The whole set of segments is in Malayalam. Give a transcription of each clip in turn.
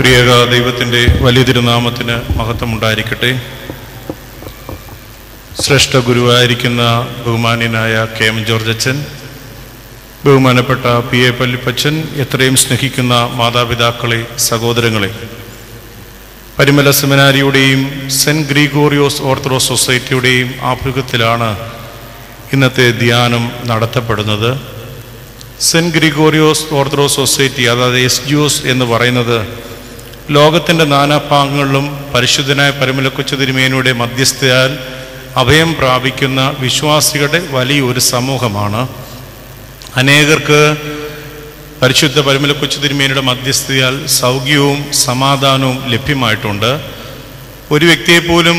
പ്രിയക ദൈവത്തിൻ്റെ വലിയ തിരുനാമത്തിന് മഹത്വമുണ്ടായിരിക്കട്ടെ. ശ്രേഷ്ഠ ഗുരുവായിരിക്കുന്ന ബഹുമാന്യനായ KM ജോർജ് അച്ഛൻ, ബഹുമാനപ്പെട്ട PA പള്ളിപ്പച്ചൻ, എത്രയും സ്നേഹിക്കുന്ന മാതാപിതാക്കളെ, സഹോദരങ്ങളെ, പരിമല സെമിനാരിയുടെയും സെൻറ്റ് ഗ്രിഗോറിയോസ് ഓർത്തഡോക്സ് സൊസൈറ്റിയുടെയും ആഭിമുഖ്യത്തിലാണ് ഇന്നത്തെ ധ്യാനം നടത്തപ്പെടുന്നത്. സെൻറ്റ് ഗ്രിഗോറിയോസ് ഓർത്തഡോക്സ് സൊസൈറ്റി, അതായത് SGOS എന്ന് പറയുന്നത് ലോകത്തിൻ്റെ നാനാഭാഗങ്ങളിലും പരിശുദ്ധനായ പരിമല കൊച്ചു തിരുമേനിയുടെ മധ്യസ്ഥയാൽ അഭയം പ്രാപിക്കുന്ന വിശ്വാസികളുടെ വലിയൊരു സമൂഹമാണ്. അനേകർക്ക് പരിശുദ്ധ പരിമല കൊച്ചു തിരുമേനിയുടെ മധ്യസ്ഥതയാൽ സൗഖ്യവും സമാധാനവും ലഭ്യമായിട്ടുണ്ട്. ഒരു വ്യക്തിയെപ്പോലും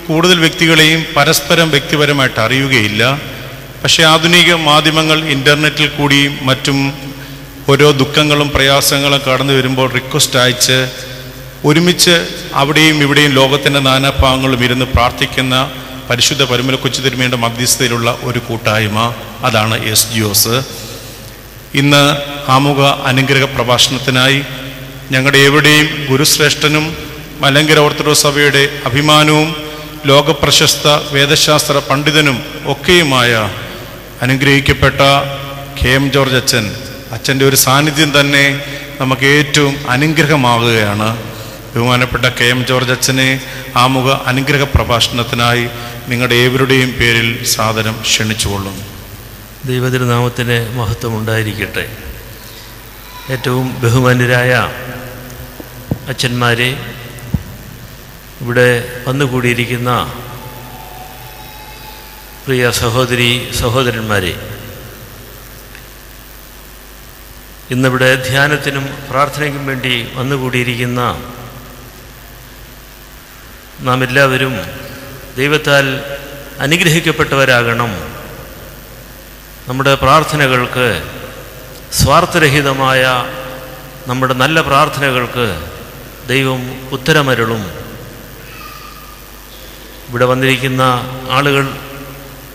കൂടുതൽ വ്യക്തികളെയും പരസ്പരം വ്യക്തിപരമായിട്ട് അറിയുകയില്ല. പക്ഷേ ആധുനിക മാധ്യമങ്ങൾ ഇൻ്റർനെറ്റിൽ കൂടിയും മറ്റും ഓരോ ദുഃഖങ്ങളും പ്രയാസങ്ങളും കടന്നു വരുമ്പോൾ റിക്വസ്റ്റ് അയച്ച് ഒരുമിച്ച് അവിടെയും ഇവിടെയും ലോകത്തിൻ്റെ നാനാഭാഗങ്ങളും ഇരുന്ന് പ്രാർത്ഥിക്കുന്ന പരിശുദ്ധ പരിമല കൊച്ചു തിരുമേനിയുടെ മധ്യസ്ഥതയിലുള്ള ഒരു കൂട്ടായ്മ, അതാണ് SGOS. ഇന്ന് ആമുഖ അനുഗ്രഹ പ്രഭാഷണത്തിനായി ഞങ്ങളുടെ എവിടെയും ഗുരുശ്രേഷ്ഠനും മലങ്കര ഓർത്തഡോക്സ് സഭയുടെ അഭിമാനവും ലോകപ്രശസ്ത വേദശാസ്ത്ര പണ്ഡിതനും ഒക്കെയുമായ അനുഗ്രഹിക്കപ്പെട്ട KM ജോർജ് അച്ഛൻ്റെ ഒരു സാന്നിധ്യം തന്നെ നമുക്ക് ഏറ്റവും അനുഗ്രഹമാകുകയാണ്. ബഹുമാനപ്പെട്ട KM ജോർജ് അച്ഛനെ ആമുഖ അനുഗ്രഹ പ്രഭാഷണത്തിനായി നിങ്ങളുടെ ഏവരുടെയും പേരിൽ സാദരം ക്ഷണിച്ചുകൊള്ളുന്നു. ദൈവതിരുനാമത്തിന് മഹത്വമുണ്ടായിരിക്കട്ടെ. ഏറ്റവും ബഹുമാന്യരായ അച്ഛന്മാരെ, ഇവിടെ വന്നുകൂടിയിരിക്കുന്ന പ്രിയ സഹോദരി സഹോദരന്മാരെ, ഇന്നിവിടെ ധ്യാനത്തിനും പ്രാർത്ഥനയ്ക്കും വേണ്ടി വന്നുകൂടിയിരിക്കുന്ന നാം എല്ലാവരും ദൈവത്താൽ അനുഗ്രഹിക്കപ്പെട്ടവരാകണം. നമ്മുടെ പ്രാർത്ഥനകൾക്ക്, സ്വാർത്ഥരഹിതമായ നമ്മുടെ നല്ല പ്രാർത്ഥനകൾക്ക് ദൈവം ഉത്തരമരുളും. ഇവിടെ വന്നിരിക്കുന്ന ആളുകൾ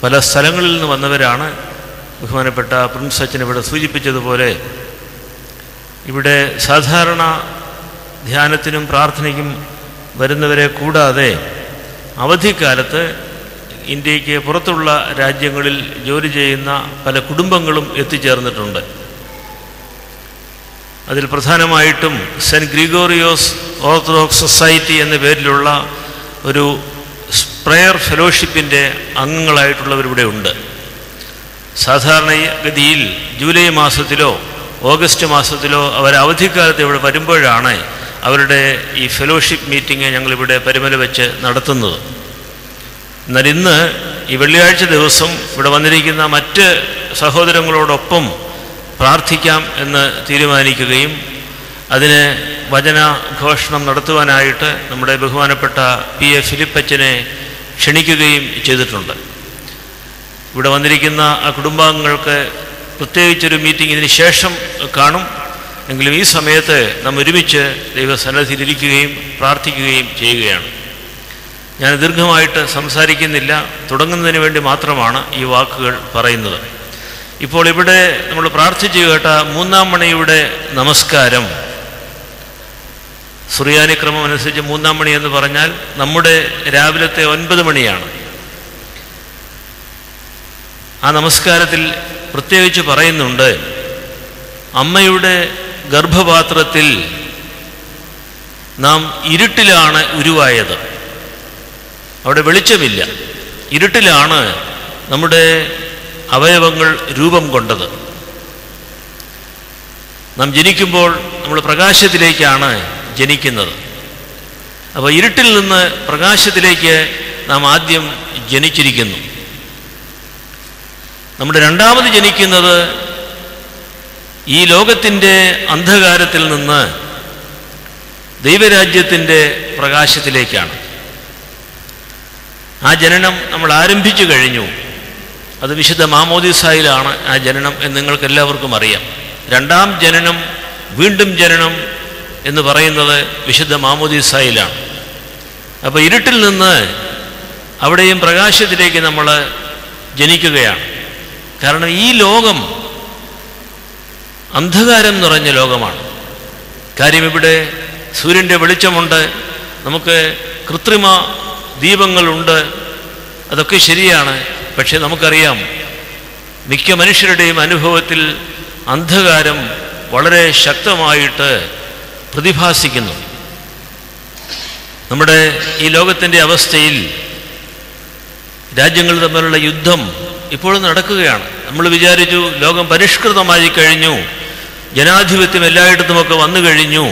പല സ്ഥലങ്ങളിൽ നിന്ന് വന്നവരാണ്. ബഹുമാനപ്പെട്ട പ്രിൻസ് അച്ഛൻ ഇവിടെ സൂചിപ്പിച്ചതുപോലെ ഇവിടെ സാധാരണ ധ്യാനത്തിനും പ്രാർത്ഥനയ്ക്കും വരുന്നവരെ കൂടാതെ അവധിക്കാലത്ത് ഇന്ത്യക്ക് പുറത്തുള്ള രാജ്യങ്ങളിൽ ജോലി ചെയ്യുന്ന പല കുടുംബങ്ങളും എത്തിച്ചേർന്നിട്ടുണ്ട്. അതിൽ പ്രധാനമായിട്ടും സെൻറ്റ് ഗ്രിഗോറിയോസ് ഓർത്തഡോക്സ് സൊസൈറ്റി എന്ന പേരിലുള്ള ഒരു പ്രയർ ഫെലോഷിപ്പിൻ്റെ അംഗങ്ങളായിട്ടുള്ളവരിവിടെ ഉണ്ട്. സാധാരണഗതിയിൽ ജൂലൈ മാസത്തിലോ ഓഗസ്റ്റ് മാസത്തിലോ അവർ അവധിക്കാലത്ത് ഇവിടെ വരുമ്പോഴാണ് അവരുടെ ഈ ഫെലോഷിപ്പ് മീറ്റിംഗ് ഞങ്ങളിവിടെ പരിമല വെച്ച് നടത്തുന്നത്. എന്നാൽ ഇന്ന് ഈ വെള്ളിയാഴ്ച ദിവസം ഇവിടെ വന്നിരിക്കുന്ന മറ്റ് സഹോദരങ്ങളോടൊപ്പം പ്രാർത്ഥിക്കാം എന്ന് തീരുമാനിക്കുകയും അതിന് വചനഘോഷണം നടത്തുവാനായിട്ട് നമ്മുടെ ബഹുമാനപ്പെട്ട PA ഫിലിപ്പച്ചനെ ക്ഷണിക്കുകയും ചെയ്തിട്ടുണ്ട്. ഇവിടെ വന്നിരിക്കുന്ന ആ കുടുംബാംഗങ്ങൾക്ക് പ്രത്യേകിച്ചൊരു മീറ്റിംഗ് ഇതിന് ശേഷം കാണും. എങ്കിലും ഈ സമയത്ത് നാം ഒരുമിച്ച് ദൈവസന്നിധിയിലിരിക്കുകയും പ്രാർത്ഥിക്കുകയും ചെയ്യുകയാണ്. ഞാൻ ദീർഘമായിട്ട് സംസാരിക്കുന്നില്ല, തുടങ്ങുന്നതിന് വേണ്ടി മാത്രമാണ് ഈ വാക്കുകൾ പറയുന്നത്. ഇപ്പോൾ ഇവിടെ നമ്മൾ പ്രാർത്ഥിച്ചു കേട്ട 3-ാം മണിയുടെ നമസ്കാരം, സുറിയാനി ക്രമം അനുസരിച്ച് 3-ാം മണി എന്ന് പറഞ്ഞാൽ നമ്മുടെ രാവിലത്തെ 9 മണിയാണ്. ആ നമസ്കാരത്തിൽ പ്രത്യേകിച്ച് പറയുന്നുണ്ട്, അമ്മയുടെ ഗർഭപാത്രത്തിൽ നാം ഇരുട്ടിലാണ് ഉരുവായത്. അവിടെ വെളിച്ചമില്ല, ഇരുട്ടിലാണ് നമ്മുടെ അവയവങ്ങൾ രൂപം കൊണ്ടത്. നാം ജനിക്കുമ്പോൾ നമ്മൾ പ്രകാശത്തിലേക്കാണ് ജനിക്കുന്നത്. അപ്പോൾ ഇരുട്ടിൽ നിന്ന് പ്രകാശത്തിലേക്ക് നാം ആദ്യം ജനിച്ചിരിക്കുന്നു. നമ്മുടെ രണ്ടാമത് ജനിക്കുന്നത് ഈ ലോകത്തിൻ്റെ അന്ധകാരത്തിൽ നിന്ന് ദൈവരാജ്യത്തിൻ്റെ പ്രകാശത്തിലേക്കാണ്. ആ ജനനം നമ്മൾ ആരംഭിച്ചു കഴിഞ്ഞു. അത് വിശുദ്ധ മാമോദീസായിലാണ് ആ ജനനം എന്ന് നിങ്ങൾക്ക് എല്ലാവർക്കും അറിയാം. രണ്ടാം ജനനം, വീണ്ടും ജനനം എന്ന് പറയുന്നത് വിശുദ്ധ മാമോദീസായിലാണ്. അപ്പോൾ ഇരുട്ടിൽ നിന്ന് അവിടെയും പ്രകാശത്തിലേക്ക് നമ്മൾ ജനിക്കുകയാണ്. കാരണം ഈ ലോകം അന്ധകാരം നിറഞ്ഞ ലോകമാണ്. കാര്യം ഇവിടെ സൂര്യൻ്റെ വെളിച്ചമുണ്ട്, നമുക്ക് കൃത്രിമ ദീപങ്ങളുണ്ട്, അതൊക്കെ ശരിയാണ്. പക്ഷേ നമുക്കറിയാം, മിക്ക മനുഷ്യരുടെയും അനുഭവത്തിൽ അന്ധകാരം വളരെ ശക്തമായിട്ട് പ്രതിഭാസിക്കുന്നു. നമ്മുടെ ഈ ലോകത്തിൻ്റെ അവസ്ഥയിൽ രാജ്യങ്ങൾ തമ്മിലുള്ള യുദ്ധം ഇപ്പോഴും നടക്കുകയാണ്. നമ്മൾ വിചാരിച്ചു ലോകം പരിഷ്കൃതമായി കഴിഞ്ഞു, ജനാധിപത്യം എല്ലായിടത്തുമൊക്കെ വന്നു കഴിഞ്ഞു,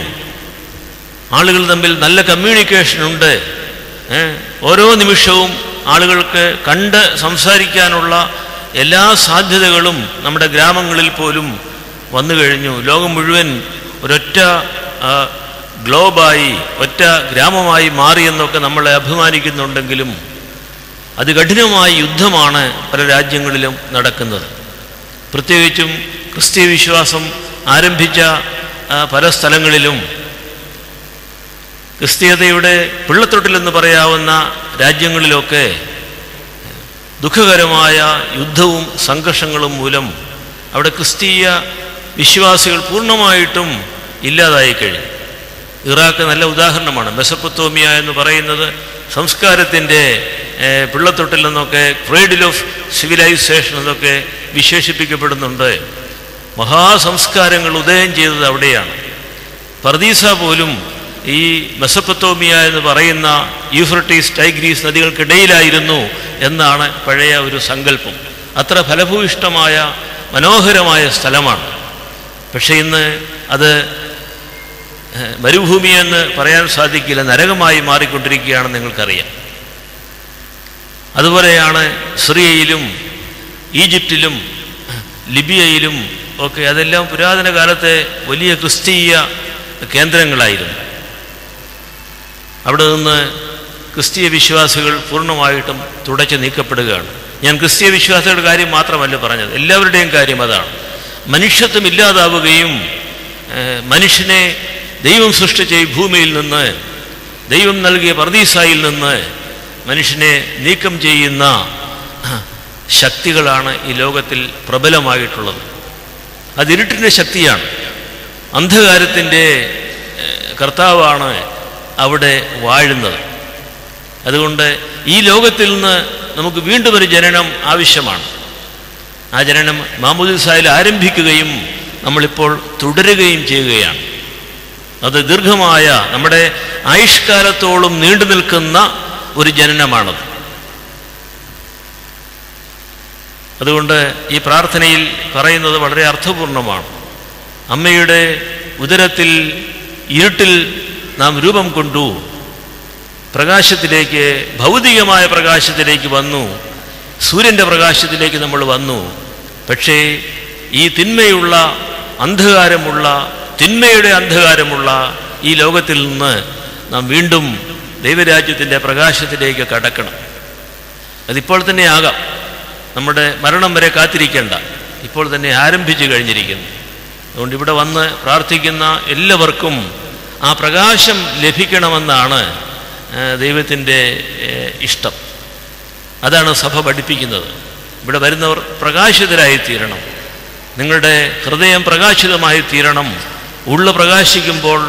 ആളുകൾ തമ്മിൽ നല്ല കമ്മ്യൂണിക്കേഷനുണ്ട്, ഓരോ നിമിഷവും ആളുകൾക്ക് കണ്ട് സംസാരിക്കാനുള്ള എല്ലാ സാധ്യതകളും നമ്മുടെ ഗ്രാമങ്ങളിൽ പോലും വന്നു കഴിഞ്ഞു. ലോകം മുഴുവൻ ഒരൊറ്റ ഗ്ലോബായി, ഒറ്റ ഗ്രാമമായി മാറിയെന്നൊക്കെ നമ്മളെ അഭിമാനിക്കുന്നുണ്ടെങ്കിലും അതികഠിനമായ യുദ്ധമാണ് പല രാജ്യങ്ങളിലും നടക്കുന്നത്. പ്രത്യേകിച്ചും ക്രിസ്തീയ വിശ്വാസം ആരംഭിച്ച പല സ്ഥലങ്ങളിലും, ക്രിസ്തീയതയുടെ പിള്ളത്തൊട്ടിലെന്ന് പറയാവുന്ന രാജ്യങ്ങളിലൊക്കെ ദുഃഖകരമായ യുദ്ധവും സംഘർഷങ്ങളും മൂലം അവിടെ ക്രിസ്തീയ വിശ്വാസികൾ പൂർണ്ണമായിട്ടും ഇല്ലാതായി കഴിഞ്ഞു. ഇറാഖ് നല്ല ഉദാഹരണമാണ്. മെസപ്പൊത്തോമിയ എന്ന് പറയുന്നത് സംസ്കാരത്തിൻ്റെ പിള്ളത്തൊട്ടിൽ നിന്നൊക്കെ, ക്രേഡിൽ ഓഫ് സിവിലൈസേഷൻ എന്നൊക്കെ വിശേഷിപ്പിക്കപ്പെടുന്നുണ്ട്. മഹാസംസ്കാരങ്ങൾ ഉദയം ചെയ്തത് അവിടെയാണ്. പർദീസ പോലും ഈ മെസപ്പൊത്തോമിയ എന്ന് പറയുന്ന യൂഫ്രട്ടീസ്, ടൈഗ്രീസ് നദികൾക്കിടയിലായിരുന്നു എന്നാണ് പഴയ ഒരു സങ്കല്പം. അത്ര ഫലഭൂയിഷ്ടമായ മനോഹരമായ സ്ഥലമാണ്. പക്ഷേ ഇന്ന് അത് മരുഭൂമിയെന്ന് പറയാൻ സാധിക്കില്ല, നരകമായി മാറിക്കൊണ്ടിരിക്കുകയാണെന്ന് നിങ്ങൾക്കറിയാം. അതുപോലെയാണ് സിറിയയിലും ഈജിപ്തിലും ലിബിയയിലും ഒക്കെ. അതെല്ലാം പുരാതന കാലത്തെ വലിയ ക്രിസ്തീയ കേന്ദ്രങ്ങളായിരുന്നു. അവിടെ നിന്ന് ക്രിസ്തീയ വിശ്വാസികൾ പൂർണ്ണമായിട്ടും തുടച്ചു നീക്കപ്പെടുകയാണ്. ഞാൻ ക്രിസ്തീയ വിശ്വാസികളുടെ കാര്യം മാത്രമല്ല പറഞ്ഞത്, എല്ലാവരുടെയും കാര്യം അതാണ്. മനുഷ്യത്വം ഇല്ലാതാവുകയും മനുഷ്യനെ ദൈവം സൃഷ്ടിച്ച ഈ ഭൂമിയിൽ നിന്ന്, ദൈവം നൽകിയ പർദീസായിൽ നിന്ന് മനുഷ്യനെ നീക്കം ചെയ്യുന്ന ശക്തികളാണ് ഈ ലോകത്തിൽ പ്രബലമായിട്ടുള്ളത്. അത് ഇരുട്ടിൻ്റെ ശക്തിയാണ്, അന്ധകാരത്തിൻ്റെ കർത്താവാണ് അവിടെ വാഴുന്നത്. അതുകൊണ്ട് ഈ ലോകത്തിൽ നിന്ന് നമുക്ക് വീണ്ടും ഒരു ജനനം ആവശ്യമാണ്. ആ ജനനം മാമോദീസായിൽ ആരംഭിക്കുകയും നമ്മളിപ്പോൾ തുടരുകയും ചെയ്യുകയാണ്. അത് ദീർഘമായ, നമ്മുടെ ആയുഷ്കാലത്തോളം നീണ്ടു നിൽക്കുന്ന ഒരു ജനനമാണത്. അതുകൊണ്ട് ഈ പ്രാർത്ഥനയിൽ പറയുന്നത് വളരെ അർത്ഥപൂർണമാണ്. അമ്മയുടെ ഉദരത്തിൽ ഇരുട്ടിൽ നാം രൂപം കൊണ്ടു, പ്രകാശത്തിലേക്ക്, ഭൗതികമായ പ്രകാശത്തിലേക്ക് വന്നു, സൂര്യൻ്റെ പ്രകാശത്തിലേക്ക് നമ്മൾ വന്നു. പക്ഷേ ഈ തിന്മയുള്ള, അന്ധകാരമുള്ള, തിന്മയുടെ അന്ധകാരമുള്ള ഈ ലോകത്തിൽ നിന്ന് നാം വീണ്ടും ദൈവരാജ്യത്തിൻ്റെ പ്രകാശത്തിലേക്ക് കടക്കണം. അതിപ്പോൾ തന്നെ ആകാം, നമ്മുടെ മരണം വരെ കാത്തിരിക്കേണ്ട, ഇപ്പോൾ തന്നെ ആരംഭിച്ചു കഴിഞ്ഞിരിക്കുന്നു. അതുകൊണ്ട് ഇവിടെ വന്ന് പ്രാർത്ഥിക്കുന്ന എല്ലാവർക്കും ആ പ്രകാശം ലഭിക്കണമെന്നാണ് ദൈവത്തിൻ്റെ ഇഷ്ടം. അതാണ് സഭ പഠിപ്പിക്കുന്നത്. ഇവിടെ വരുന്നവർ പ്രകാശിതരായി തീരണം, നിങ്ങളുടെ ഹൃദയം പ്രകാശിതമായി തീരണം. ഉള്ളു പ്രകാശിക്കുമ്പോൾ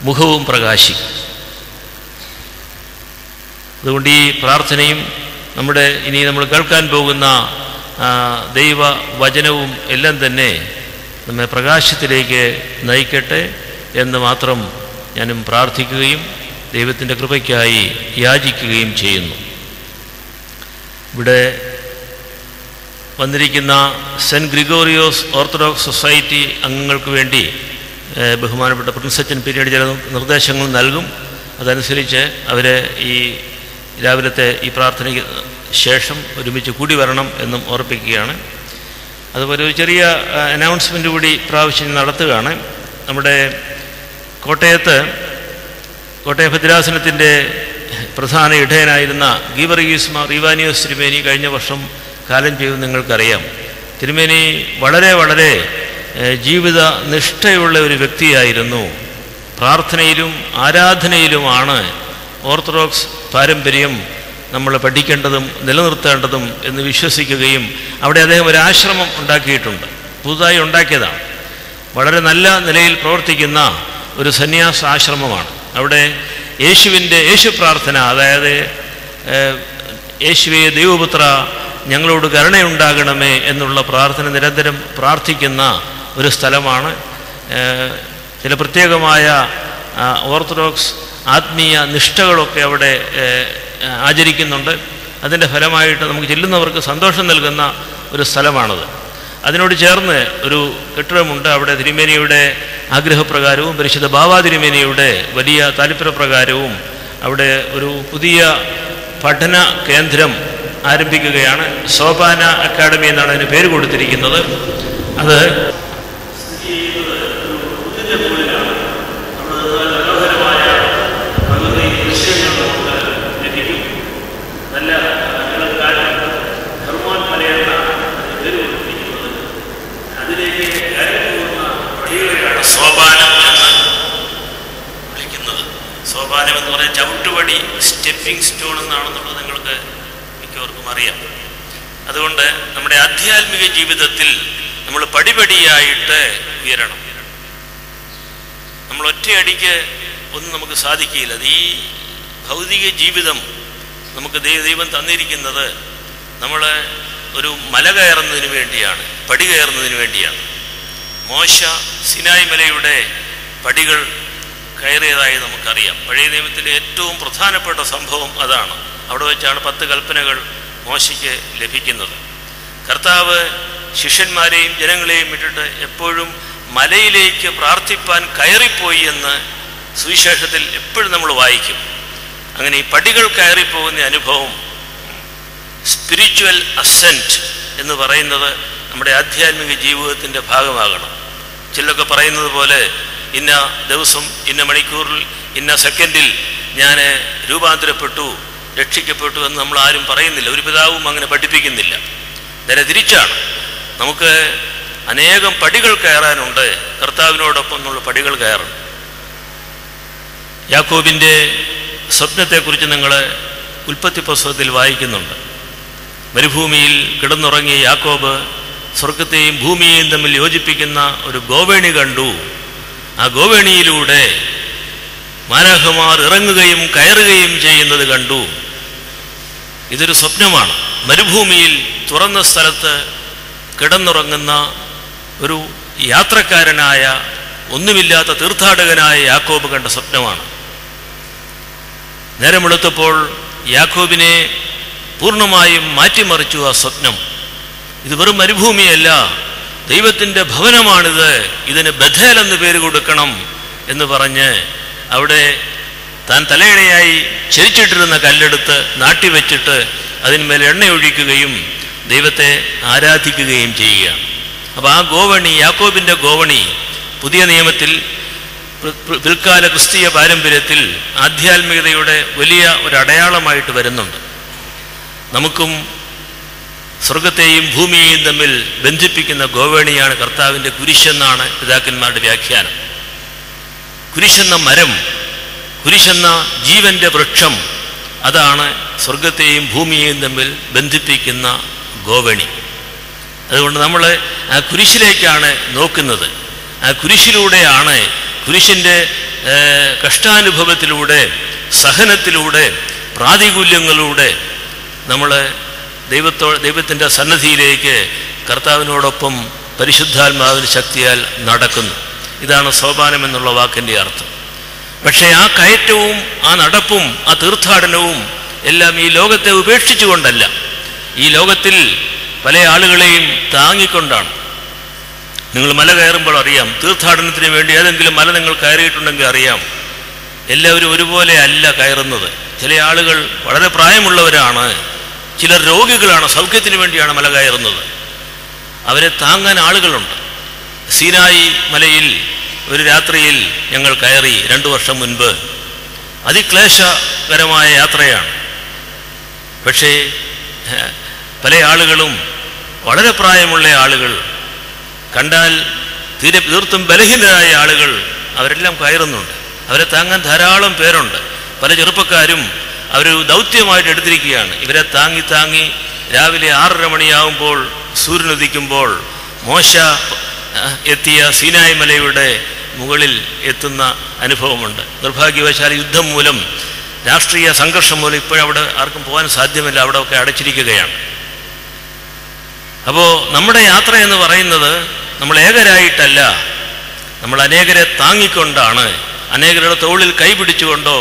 മുഖവും പ്രകാശിക്കും. അതുകൊണ്ട് ഈ പ്രാർത്ഥനയും ഇനി നമ്മൾ കേൾക്കാൻ പോകുന്ന ദൈവവചനവും എല്ലാം തന്നെ നമ്മെ പ്രകാശത്തിലേക്ക് നയിക്കട്ടെ എന്ന് മാത്രം ഞാനും പ്രാർത്ഥിക്കുകയും ദൈവത്തിൻ്റെ കൃപയ്ക്കായി യാചിക്കുകയും ചെയ്യുന്നു. ഇവിടെ വന്നിരിക്കുന്ന സെൻറ്റ് ഗ്രിഗോറിയോസ് ഓർത്തഡോക്സ് സൊസൈറ്റി അംഗങ്ങൾക്ക് വേണ്ടി ബഹുമാനപ്പെട്ട പ്രിൻസ് അച്ഛൻ പിന്നീട് ചില നിർദ്ദേശങ്ങൾ നൽകും. അതനുസരിച്ച് അവർ ഈ രാവിലത്തെ ഈ പ്രാർത്ഥനയ്ക്ക് ശേഷം ഒരുമിച്ച് കൂടി വരണം എന്നും ഓർപ്പിക്കുകയാണ്. അതുപോലെ ഒരു ചെറിയ അനൗൺസ്മെൻറ്റ് കൂടി പ്രാവശ്യം നടത്തുകയാണ്. നമ്മുടെ കോട്ടയം ഭദ്രാസനത്തിൻ്റെ പ്രധാന ഇടയനായിരുന്ന ഗീവർഗീസ് മാർ ഇവാനിയോസ് തിരുമേനി കഴിഞ്ഞ വർഷം കാലം ചെയ്തു നിങ്ങൾക്കറിയാം. തിരുമേനി വളരെ വളരെ ജീവിത നിഷ്ഠയുള്ള ഒരു വ്യക്തിയായിരുന്നു. പ്രാർത്ഥനയിലും ആരാധനയിലുമാണ് ഓർത്തഡോക്സ് പാരമ്പര്യം നമ്മൾ പഠിക്കേണ്ടതും നിലനിർത്തേണ്ടതും എന്ന് വിശ്വസിക്കുകയും അവിടെ അദ്ദേഹം ഒരു ആശ്രമം ഉണ്ടാക്കിയിട്ടുണ്ട്, പുതുതായി ഉണ്ടാക്കിയതാണ്. വളരെ നല്ല നിലയിൽ പ്രവർത്തിക്കുന്ന ഒരു സന്യാസ ആശ്രമമാണ്. അവിടെ യേശു പ്രാർത്ഥന, അതായത് യേശുവേ ദൈവപുത്ര ഞങ്ങളോട് കരുണയുണ്ടാകണമേ എന്നുള്ള പ്രാർത്ഥന നിരന്തരം പ്രാർത്ഥിക്കുന്ന ഒരു സ്ഥലമാണ്. ചില പ്രത്യേകമായ ഓർത്തഡോക്സ് ആത്മീയ നിഷ്ഠകളൊക്കെ അവിടെ ആചരിക്കുന്നുണ്ട്. അതിൻ്റെ ഫലമായിട്ട് നമുക്ക് ചെല്ലുന്നവർക്ക് സന്തോഷം നൽകുന്ന ഒരു സ്ഥലമാണത്. അതിനോട് ചേർന്ന് ഒരു കെട്ടിടമുണ്ട്. അവിടെ തിരുമേനിയുടെ ആഗ്രഹപ്രകാരവും പരിശുദ്ധ ബാവാ തിരുമേനിയുടെ വലിയ താല്പര്യപ്രകാരവും അവിടെ ഒരു പുതിയ പഠന കേന്ദ്രം ആരംഭിക്കുകയാണ്. സോപാന അക്കാഡമി എന്നാണ് അതിന് പേര് കൊടുത്തിരിക്കുന്നത്. അത് സോപാനം എന്ന് വിളിക്കുന്നത്. സോപാനം എന്ന് പറഞ്ഞാൽ ചവിട്ടുപടി, സ്റ്റെപ്പിംഗ് സ്റ്റോൺ എന്നാണെന്നുള്ളത് നിങ്ങൾക്ക് മിക്കവർക്കും അറിയാം. അതുകൊണ്ട് നമ്മുടെ ആധ്യാത്മിക ജീവിതത്തിൽ നമ്മൾ പടിപടിയായിട്ട് ഉയരണം. നമ്മൾ ഒറ്റയടിക്ക് ഒന്നും നമുക്ക് സാധിക്കില്ല. അത് ഈ ഭൗതിക ജീവിതം നമുക്ക് ദൈവം തന്നിരിക്കുന്നത് നമ്മൾ ഒരു മല കയറുന്നതിന് വേണ്ടിയാണ്, പടി കയറുന്നതിന് വേണ്ടിയാണ്. മോശ സിനായ് മലയുടെ പടികൾ കയറിയതായി നമുക്കറിയാം. പഴയ നിയമത്തിലെ ഏറ്റവും പ്രധാനപ്പെട്ട സംഭവം അതാണ്. അവിടെ വെച്ചാണ് 10 കൽപ്പനകൾ മോശയ്ക്ക് ലഭിക്കുന്നത്. കർത്താവ് ശിഷ്യന്മാരെയും ജനങ്ങളെയും വിട്ടിട്ട് എപ്പോഴും മലയിലേക്ക് പ്രാർത്ഥിപ്പാൻ കയറിപ്പോയി എന്ന് സുവിശേഷത്തിൽ എപ്പോഴും നമ്മൾ വായിക്കും. അങ്ങനെ ഈ പടികൾ കയറിപ്പോകുന്ന അനുഭവം, സ്പിരിച്വൽ അസെൻറ്റ് എന്ന് പറയുന്നത് നമ്മുടെ ആധ്യാത്മിക ജീവിതത്തിൻ്റെ ഭാഗമാകണം. ചിലരൊക്കെ പറയുന്നത് പോലെ ഇന്ന ദിവസം, ഇന്ന മണിക്കൂറിൽ, ഇന്ന സെക്കൻഡിൽ ഞാൻ രൂപാന്തരപ്പെട്ടു, രക്ഷിക്കപ്പെട്ടു എന്ന് നമ്മൾ ആരും പറയുന്നില്ല. ഒരു പിതാവും അങ്ങനെ പഠിപ്പിക്കുന്നില്ല. നേരെ തിരിച്ചാണ്. നമുക്ക് അനേകം പടികൾ കയറാനുണ്ട്. കർത്താവിനോടൊപ്പം നമ്മൾ പടികൾ കയറണം. യാക്കോബിൻ്റെ സ്വപ്നത്തെക്കുറിച്ച് നിങ്ങൾ ഉൽപ്പത്തി പുസ്തകത്തിൽ വായിക്കുന്നുണ്ട്. മരുഭൂമിയിൽ കിടന്നുറങ്ങിയ യാക്കോബ് സ്വർഗത്തെയും ഭൂമിയെയും തമ്മിൽ യോജിപ്പിക്കുന്ന ഒരു ഗോവേണി കണ്ടു. ആ ഗോവേണിയിലൂടെ മാലാഖമാർ ഇറങ്ങുകയും കയറുകയും ചെയ്യുന്നത് കണ്ടു. ഇതൊരു സ്വപ്നമാണ്. മരുഭൂമിയിൽ തുറന്ന സ്ഥലത്ത് കിടന്നുറങ്ങുന്ന ഒരു യാത്രക്കാരനായ, ഒന്നുമില്ലാത്ത തീർത്ഥാടകനായ യാക്കോബ് കണ്ട സ്വപ്നമാണ്. നേരമെടുത്തപ്പോൾ യാക്കോബിനെ പൂർണ്ണമായും മാറ്റിമറിച്ചു ആ സ്വപ്നം. ഇത് വെറും മരുഭൂമിയല്ല, ദൈവത്തിൻ്റെ ഭവനമാണിത്, ഇതിന് ബഥേൽ എന്ന് പേര് കൊടുക്കണം എന്ന് പറഞ്ഞ് അവിടെ താൻ തലയിണയായി ചരിച്ചിട്ടിരുന്ന കല്ലെടുത്ത് നാട്ടിവെച്ചിട്ട് അതിന്മേൽ എണ്ണയൊഴിക്കുകയും ദൈവത്തെ ആരാധിക്കുകയും ചെയ്യുകയാണ്. അപ്പോൾ ആ ഗോവണി, യാക്കോബിൻ്റെ ഗോവണി, പുതിയ നിയമത്തിൽ പിൽക്കാല ക്രിസ്തീയ പാരമ്പര്യത്തിൽ ആധ്യാത്മികതയുടെ വലിയ ഒരു അടയാളമായിട്ട് വരുന്നുണ്ട്. നമുക്കും സ്വർഗത്തെയും ഭൂമിയെയും തമ്മിൽ ബന്ധിപ്പിക്കുന്ന ഗോവേണിയാണ് കർത്താവിൻ്റെ കുരിശെന്നാണ് പിതാക്കന്മാരുടെ വ്യാഖ്യാനം. കുരിശെന്ന മരം, കുരിശെന്ന ജീവൻ്റെ വൃക്ഷം, അതാണ് സ്വർഗത്തെയും ഭൂമിയെയും തമ്മിൽ ബന്ധിപ്പിക്കുന്ന ഗോവണി. അതുകൊണ്ട് നമ്മൾ ആ കുരിശിലേക്കാണ് നോക്കുന്നത്. ആ കുരിശിലൂടെയാണ്, കുരിശിൻ്റെ സഹനത്തിലൂടെ പ്രാതികൂല്യങ്ങളിലൂടെ നമ്മൾ ദൈവത്തിൻ്റെ സന്നദ്ധിയിലേക്ക് കർത്താവിനോടൊപ്പം പരിശുദ്ധാത്മാവിൻ്റെ ശക്തിയാൽ നടക്കുന്നു. ഇതാണ് സോപാനം എന്നുള്ള വാക്കിൻ്റെ അർത്ഥം. പക്ഷേ ആ കയറ്റവും ആ നടപ്പും ആ തീർത്ഥാടനവും എല്ലാം ഈ ലോകത്തെ ഉപേക്ഷിച്ചുകൊണ്ടല്ല, ഈ ലോകത്തിൽ പല ആളുകളെയും താങ്ങിക്കൊണ്ടാണ്. നിങ്ങൾ മല കയറുമ്പോൾ അറിയാം, തീർത്ഥാടനത്തിന് വേണ്ടി ഏതെങ്കിലും മല നിങ്ങൾ കയറിയിട്ടുണ്ടെങ്കിൽ അറിയാം, എല്ലാവരും ഒരുപോലെ അല്ല കയറുന്നത്. ചില ആളുകൾ വളരെ പ്രായമുള്ളവരാണ്, ചിലർ രോഗികളാണ്, സൗഖ്യത്തിന് വേണ്ടിയാണ് മല കയറുന്നത്. അവരെ താങ്ങാൻ ആളുകളുണ്ട്. സീനായി മലയിൽ ഒരു രാത്രിയിൽ ഞങ്ങൾ കയറി 2 വർഷം മുൻപ്. അതിക്ലേശകരമായ യാത്രയാണ്. പക്ഷേ പല ആളുകളും, വളരെ പ്രായമുള്ള ആളുകൾ, കണ്ടാൽ തീർത്തും ബലഹീനരായ ആളുകൾ, അവരെല്ലാം കയറുന്നുണ്ട്. അവരെ താങ്ങാൻ ധാരാളം പേരുണ്ട്. പല ചെറുപ്പക്കാരും അവർ ദൗത്യമായിട്ട് എടുത്തിരിക്കുകയാണ്. ഇവരെ താങ്ങി രാവിലെ 6:30 മണിയാവുമ്പോൾ, സൂര്യനുദിക്കുമ്പോൾ, മോശ എത്തിയ സീനായ് മലയുടെ മുകളിൽ എത്തുന്ന അനുഭവമുണ്ട്. നിർഭാഗ്യവശാൽ യുദ്ധം മൂലം, രാഷ്ട്രീയ സംഘർഷം മൂലം ഇപ്പോഴവിടെ ആർക്കും പോകാൻ സാധ്യമല്ല, അവിടെ ഒക്കെ അടച്ചിരിക്കുകയാണ്. അപ്പോൾ നമ്മുടെ യാത്ര എന്ന് പറയുന്നത് നമ്മൾ ഏകരായിട്ടല്ല, നമ്മൾ അനേകരെ താങ്ങിക്കൊണ്ടാണ്, അനേകരുടെ തോളിൽ കൈപിടിച്ചുകൊണ്ടോ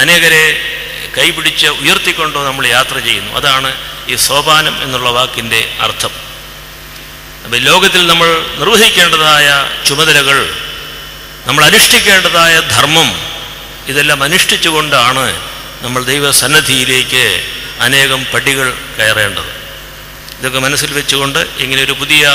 അനേകരെ കൈപിടിച്ച് ഉയർത്തിക്കൊണ്ടോ നമ്മൾ യാത്ര ചെയ്യുന്നു. അതാണ് ഈ സോപാനം എന്നുള്ള വാക്കിൻ്റെ അർത്ഥം. അപ്പോൾ ലോകത്തിൽ നമ്മൾ നിർവഹിക്കേണ്ടതായ ചുമതലകൾ, നമ്മൾ അനുഷ്ഠിക്കേണ്ടതായ ധർമ്മം, ഇതെല്ലാം അനുഷ്ഠിച്ചുകൊണ്ടാണ് നമ്മൾ ദൈവസന്നിധിയിലേക്ക് അനേകം പടികൾ കയറേണ്ടത്. ഇതൊക്കെ മനസ്സിൽ വെച്ചുകൊണ്ട് ഇങ്ങനെ ഒരു പുതിയ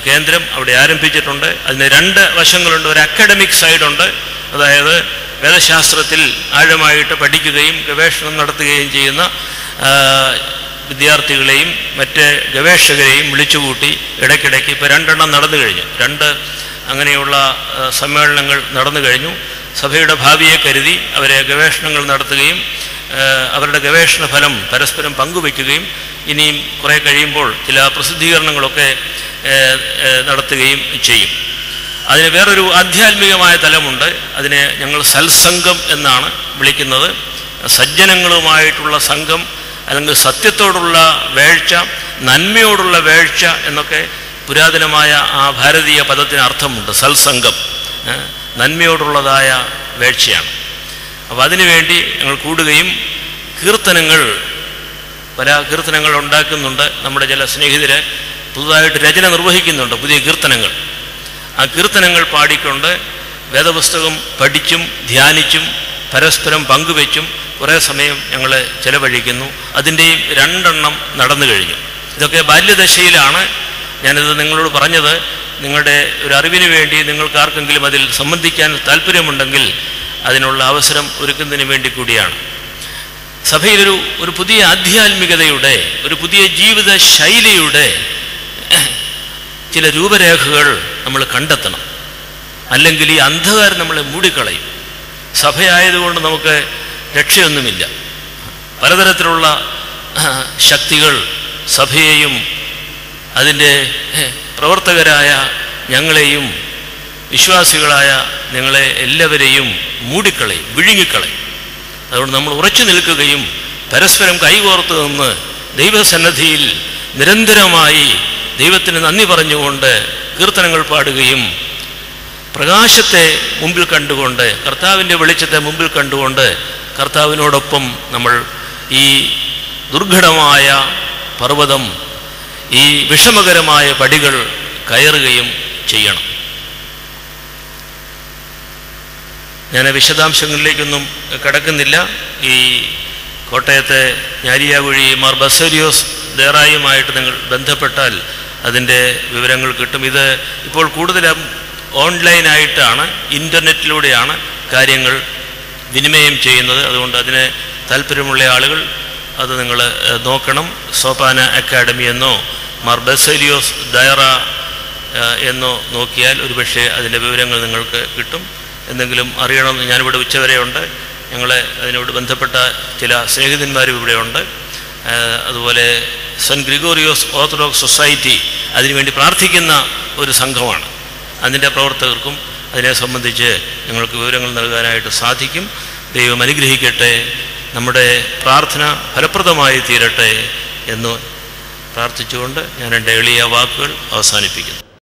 കേന്ദ്രം അവിടെ ആരംഭിച്ചിട്ടുണ്ട്. അതിന് 2 വശങ്ങളുണ്ട്. ഒരു അക്കാഡമിക് സൈഡുണ്ട്, അതായത് വേദശാസ്ത്രത്തിൽ ആഴമായിട്ട് പഠിക്കുകയും ഗവേഷണം നടത്തുകയും ചെയ്യുന്ന വിദ്യാർത്ഥികളെയും മറ്റ് ഗവേഷകരെയും വിളിച്ചുകൂട്ടി ഇടയ്ക്കിടയ്ക്ക് ഇപ്പോൾ 2 നടന്നു കഴിഞ്ഞു. 2 അങ്ങനെയുള്ള സമ്മേളനങ്ങൾ നടന്നു കഴിഞ്ഞു. സഭയുടെ ഭാവിയെ കരുതി അവരെ ഗവേഷണങ്ങൾ നടത്തുകയും അവരുടെ ഗവേഷണ ഫലം പരസ്പരം പങ്കുവയ്ക്കുകയും ഇനിയും കുറേ കഴിയുമ്പോൾ ചില പ്രസിദ്ധീകരണങ്ങളൊക്കെ നടത്തുകയും ചെയ്യും. അതിന് വേറൊരു ആധ്യാത്മികമായ തലമുണ്ട്. അതിനെ ഞങ്ങൾ സത്സംഗം എന്നാണ് വിളിക്കുന്നത്. സജ്ജനങ്ങളുമായിട്ടുള്ള സംഘം, അല്ലെങ്കിൽ സത്യത്തോടുള്ള വേഴ്ച, നന്മയോടുള്ള വേഴ്ച എന്നൊക്കെ പുരാതനമായ ആ ഭാരതീയ പദത്തിന് അർത്ഥമുണ്ട്. സത്സംഗം നന്മയോടുള്ളതായ വേഴ്ചയാണ്. അപ്പോൾ അതിനുവേണ്ടി ഞങ്ങൾ കൂടുകയും പല കീർത്തനങ്ങൾ ഉണ്ടാക്കുന്നുണ്ട്. നമ്മുടെ ചില സ്നേഹിതരെ പുതുതായിട്ട് രചന നിർവഹിക്കുന്നുണ്ട്, പുതിയ കീർത്തനങ്ങൾ. ആ കീർത്തനങ്ങൾ പാടിക്കൊണ്ട് വേദപുസ്തകം പഠിച്ചും ധ്യാനിച്ചും പരസ്പരം പങ്കുവെച്ചും കുറേ സമയം ഞങ്ങൾ ചെലവഴിക്കുന്നു. അതിൻ്റെയും 2 നടന്നു കഴിഞ്ഞു. ഇതൊക്കെ ബാല്യദശയിലാണ്. ഞാനിത് നിങ്ങളോട് പറഞ്ഞത് നിങ്ങളുടെ ഒരു അറിവിന് വേണ്ടി, നിങ്ങൾക്ക് ആർക്കെങ്കിലും അതിൽ സംബന്ധിക്കാൻ താല്പര്യമുണ്ടെങ്കിൽ അതിനുള്ള അവസരം ഒരുക്കുന്നതിന് വേണ്ടി കൂടിയാണ്. സഭയിലൊരു പുതിയ ആധ്യാത്മികതയുടെ, ഒരു പുതിയ ജീവിത ശൈലിയുടെ ചില രൂപരേഖകൾ നമ്മൾ കണ്ടെത്തണം. അല്ലെങ്കിൽ ഈ അന്ധകാരം നമ്മളെ മൂടിക്കളയും. സഭയായതുകൊണ്ട് നമുക്ക് രക്ഷയൊന്നുമില്ല. പലതരത്തിലുള്ള ശക്തികൾ സഭയെയും അതിൻ്റെ പ്രവർത്തകരായ ഞങ്ങളെയും വിശ്വാസികളായ നിങ്ങളെ എല്ലാവരെയും മൂടിക്കളയും, വിഴുങ്ങിക്കളയും. അതുകൊണ്ട് നമ്മൾ ഉറച്ചു നിൽക്കുകയും പരസ്പരം കൈകോർത്ത് നിന്ന് ദൈവസന്നിധിയിൽ നിരന്തരമായി ദൈവത്തിന് നന്ദി പറഞ്ഞുകൊണ്ട് കീർത്തനങ്ങൾ പാടുകയും പ്രകാശത്തെ മുമ്പിൽ കണ്ടുകൊണ്ട്, കർത്താവിൻ്റെ വെളിച്ചത്തെ മുമ്പിൽ കണ്ടുകൊണ്ട് കർത്താവിനോടൊപ്പം നമ്മൾ ഈ ദുർഘടമായ പർവ്വതം, ഈ വിഷമകരമായ പടികൾ കയറുകയും ചെയ്യണം. ഞാൻ വിശദാംശങ്ങളിലേക്കൊന്നും കടക്കുന്നില്ല. ഈ കോട്ടയത്തെ ഞാലിയാകുഴി മാർ ബസേലിയോസ് ദേറായുമായിട്ട് നിങ്ങൾ ബന്ധപ്പെട്ടാൽ അതിൻ്റെ വിവരങ്ങൾ കിട്ടും. ഇത് ഇപ്പോൾ കൂടുതലും ഓൺലൈനായിട്ടാണ്, ഇൻ്റർനെറ്റിലൂടെയാണ് കാര്യങ്ങൾ വിനിമയം ചെയ്യുന്നത്. അതുകൊണ്ട് അതിന് താല്പര്യമുള്ള ആളുകൾ അത് നിങ്ങൾ നോക്കണം. സോപാന അക്കാഡമി എന്നോ മാർ ബസേലിയോസ് ദയറ എന്നോ നോക്കിയാൽ ഒരുപക്ഷെ അതിൻ്റെ വിവരങ്ങൾ നിങ്ങൾക്ക് കിട്ടും. എന്തെങ്കിലും അറിയണമെന്ന് ഞാനിവിടെ ഉച്ചവരെയുണ്ട്. ഞങ്ങളെ അതിനോട് ബന്ധപ്പെട്ട ചില സ്നേഹിതന്മാരും ഇവിടെയുണ്ട്. അതുപോലെ സെൻറ്റ് ഗ്രിഗോറിയോസ് ഓർത്തഡോക്സ് സൊസൈറ്റി അതിനുവേണ്ടി പ്രാർത്ഥിക്കുന്ന ഒരു സംഘമാണ്. അതിൻ്റെ പ്രവർത്തകർക്കും അതിനെ സംബന്ധിച്ച് ഞങ്ങൾക്ക് വിവരങ്ങൾ നൽകാനായിട്ട് സാധിക്കും. ദൈവം അനുഗ്രഹിക്കട്ടെ, നമ്മുടെ പ്രാർത്ഥന ഫലപ്രദമായി തീരട്ടെ എന്ന് പ്രാർത്ഥിച്ചുകൊണ്ട് ഞാൻ എൻ്റെ എളിയ വാക്കുകൾ അവസാനിപ്പിക്കുന്നു.